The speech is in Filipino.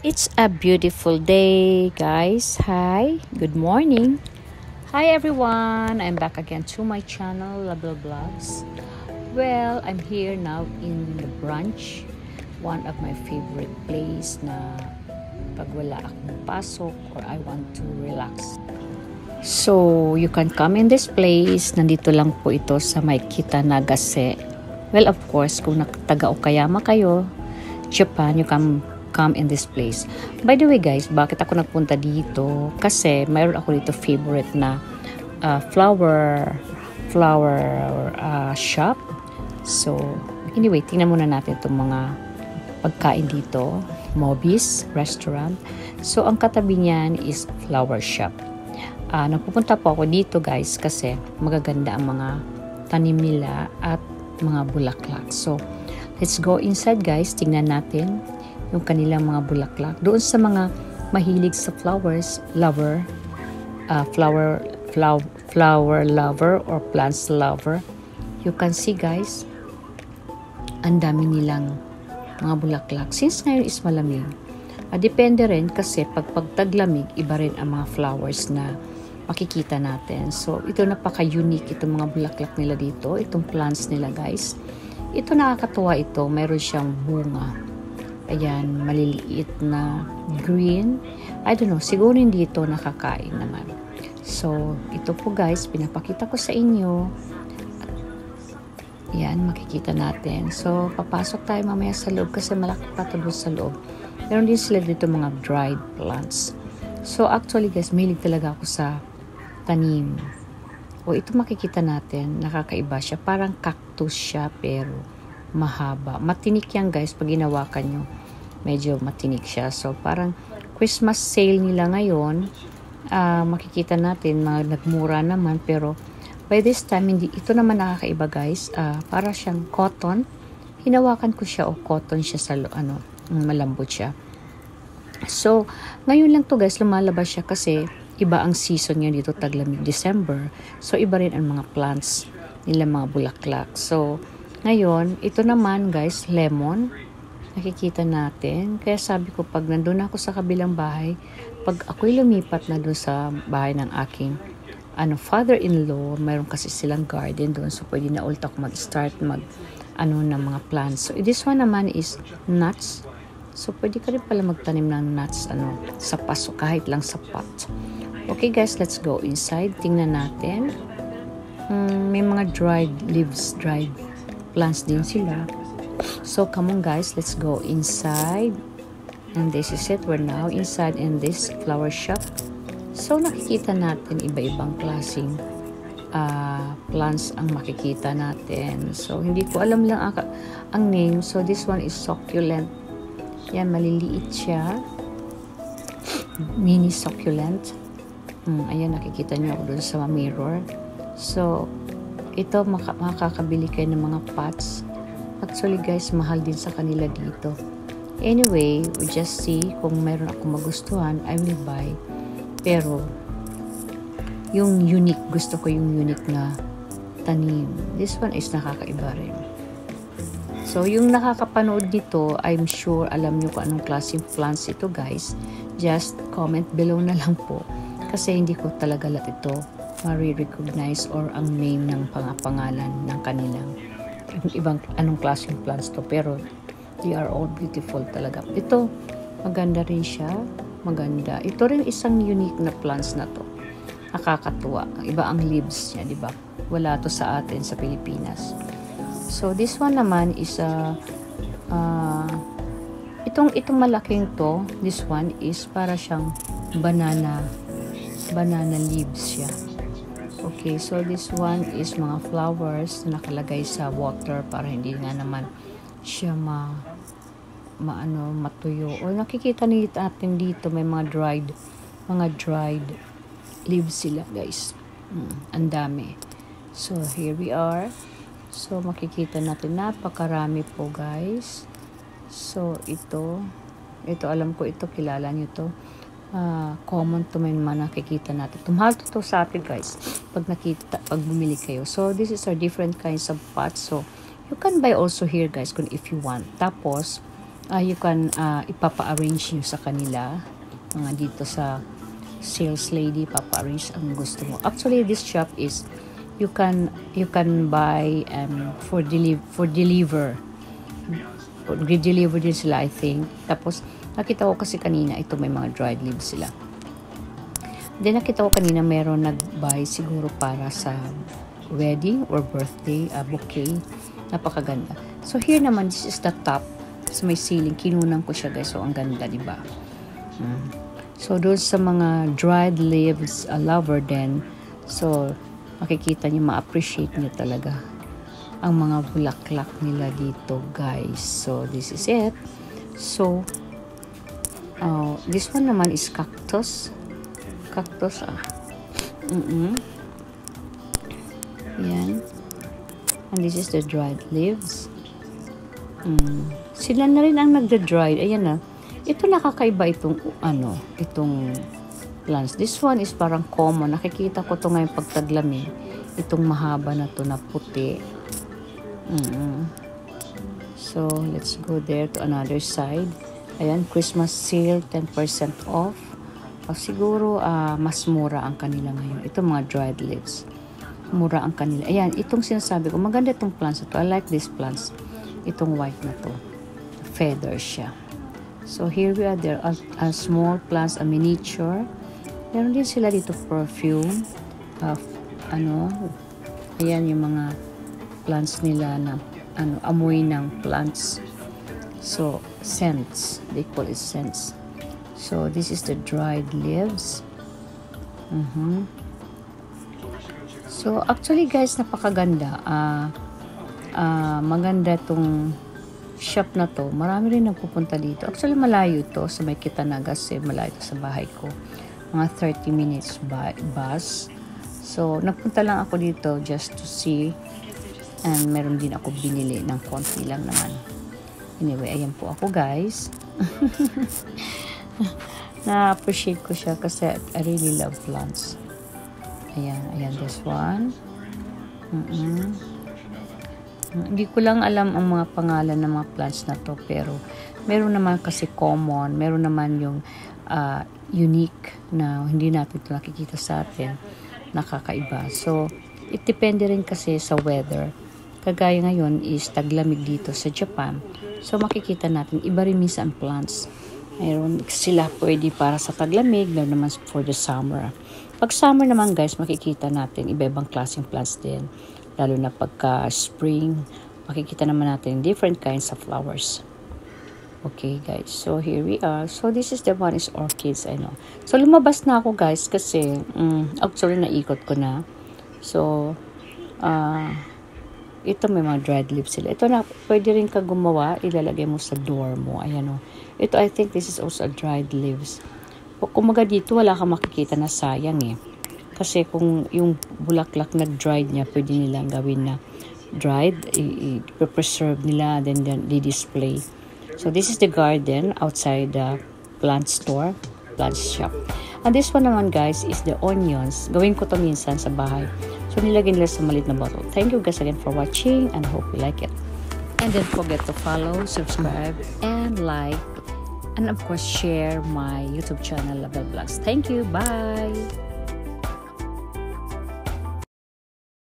It's a beautiful day, guys. Hi, good morning. Hi, everyone. I'm back again to my channel, Label Vlogs. Well, I'm here now in the brunch, one of my favorite place na pag wala akong pasok or I want to relax. So, you can come in this place. Nandito lang po ito sa may Kita Nagase. Well, of course, kung taga Okayama kayo, Japan, you can come in this place. By the way guys, bakit ako nagpunta dito? Kasi mayroon ako dito favorite na flower shop. So anyway, tingnan muna natin itong mga pagkain dito. Mobis restaurant. So ang katabi niyan is flower shop. Nagpupunta po ako dito guys kasi magaganda ang mga tanim nila at mga bulaklak. So let's go inside guys, tingnan natin yung kanilang mga bulaklak. Doon sa mga mahilig sa flowers lover, flower lover or plants lover, you can see guys, ang dami nilang mga bulaklak. Since ngayon is malamig, depende rin kasi pag taglamig, iba rin ang mga flowers na makikita natin. So ito napaka-unique itong mga bulaklak nila dito, itong plants nila guys. Ito nakakatuwa ito, mayroon siyang bunga. Ayan, maliliit na green. I don't know, siguro hindi ito nakakain naman. So, ito po guys, pinapakita ko sa inyo. Ayan, makikita natin. So, papasok tayo mamaya sa loob kasi malaki pa ito sa loob. Meron din sila dito mga dried plants. So, actually guys, mahilig talaga ako sa tanim. O, ito makikita natin, nakakaiba siya. Parang cactus siya, pero mahaba. Matinik yan guys, pag ginawakan nyo. Medyo matinik siya. So, parang Christmas sale nila ngayon. Makikita natin, nagmura naman. Pero, by this time, ito naman nakakaiba guys. Para siyang cotton. Hinawakan ko siya, cotton siya sa, malambot siya. So, ngayon lang to guys, lumalabas siya kasi iba ang season niya dito, taglamig, December. So, iba rin ang mga plants nila, mga bulaklak. So, ngayon, ito naman guys, lemon. Nakikita natin. Kaya sabi ko, pag nandun ako sa kabilang bahay, pag ako'y lumipat na doon sa bahay ng aking father-in-law, mayroon kasi silang garden doon. So, pwede na ulit ako mag-start ng mga plants. So, this one naman is nuts. So, pwede ka rin pala magtanim ng nuts sa paso, kahit lang sa pot. Okay guys, let's go inside. Tingnan natin. May mga dried leaves, dried plants din sila. So come on guys, let's go inside. And this is it. We're now inside in this flower shop. So nakikita natin iba-ibang klaseng plants ang makikita natin. So hindi ko alam lang ang name. So this one is succulent. Yan, maliliit siya. Mini succulent. Ayan, nakikita nyo ako doon sa mirror. So ito, makakabili kayo ng mga pots. Actually guys, mahal din sa kanila dito. Anyway, we just see kung meron akong magustuhan, I will buy. Pero, yung unique, gusto ko yung unique na tanim. This one is nakakaiba rin. So, yung nakakapanood dito, I'm sure alam nyo kung anong klaseng plants ito guys. Just comment below na lang po. Kasi hindi ko talaga lahat ito ma-recognize or ang name ng pangalan ng kanilang ibang anong klaseng plants to, pero they are all beautiful talaga. Ito, maganda rin siya, maganda. Ito rin isang unique na plants na to, nakakatuwa. Iba ang leaves niya, di ba? Wala to sa atin sa Pilipinas. So this one naman is itong malaking to, this one is para siyang banana leaves siya. Okay, so this one is mga flowers na nakalagay sa water para hindi nga naman siya matuyo. O nakikita natin dito may mga dried leaves sila guys. Ang dami. So here we are. So makikita natin napakarami po guys. So ito alam ko ito, kilala nyo to. Common to may mga nakikita natin. Tumahal to sa atin guys pag bumili kayo. So this is our different kinds of pots. So you can buy also here guys kung if you want. Tapos you can ipapa-arrange nyo sa kanila. Mga dito sa sales lady, papa-arrange ang gusto mo. Actually, this shop is you can buy for deliver din sila, I think. Tapos nakita ko kasi kanina ito may mga dried leaves sila. Then nakita ko kanina meron nag-buy siguro para sa wedding or birthday bouquet. Napakaganda. So here naman, this is the top. So may ceiling, kinunan ko siya guys. So ang ganda, di ba? So doon sa mga dried leaves lover din, so makikita niyo, ma-appreciate niyo talaga ang mga bulaklak nila dito guys. So this is it. So this one naman is cactus. Yan. And this is the dried leaves. Sila na rin ang nagda-dried. Ayan na. Ito nakakaiba itong itong plants. This one is parang common. Nakikita ko to ngayon pagtaglamig. Itong mahaba na to na puti. So let's go there to another side. Ayan, Christmas sale, 10% off. Siguro mas mura ang kanila ngayon. Ito mga dried leaves. Mura ang kanila. Ayan, itong sinasabi ko, maganda itong plants ito. I like these plants. Itong white na to. Feather siya. So here we are. There are small plants, a miniature. Meron din sila dito perfume. Ayan yung mga plants nila na amoy ng plants. So scents. They call it scents. So this is the dried leaves. So actually guys, napakaganda. Maganda tong shop na to. Marami rin nagpupunta dito. Actually malayo to sa may Kitanagas, malayo to sa bahay ko. Mga 30 minutes bus. So nagpunta lang ako dito just to see, and meron din ako binili ng konti lang naman. Anyway, ayan po ako guys. Na-appreciate ko siya kasi I really love plants. Ayan this one. Hindi ko lang alam ang mga pangalan ng mga plants na to, pero meron naman kasi common, meron naman yung unique na hindi natin ito nakikita sa atin, nakakaiba. So it depende rin kasi sa weather. Kagaya ngayon is taglamig dito sa Japan, so makikita natin iba rin minsan plants. Mayroon sila pwede para sa taglamig, meron naman for the summer. Pag summer naman guys, makikita natin iba-ibang klaseng plants din. Lalo na pagka spring, makikita naman natin different kinds of flowers. Okay guys, so here we are. So this is the one is orchids, I know. So lumabas na ako guys kasi actually naikot ko na. So ito may mga dried leaves sila. Ito na pwede rin ka gumawa, ilalagay mo sa door mo. Ayan o. Ito I think this is also a dried leaves. Kumaga dito wala kang makikita na sayang eh. Kasi kung yung bulaklak na dried niya, pwede nilang gawin na dried, i-preserve nila, then di-display. So this is the garden outside the plant store, plant shop. And this one naman guys is the onions. Gawin ko to minsan sa bahay. So nilagay nila sa maliit na bottle. Thank you guys again for watching and hope you like it. And don't forget to follow, subscribe, and like, and of course share my YouTube channel, Label Vlogs. Thank you. Bye.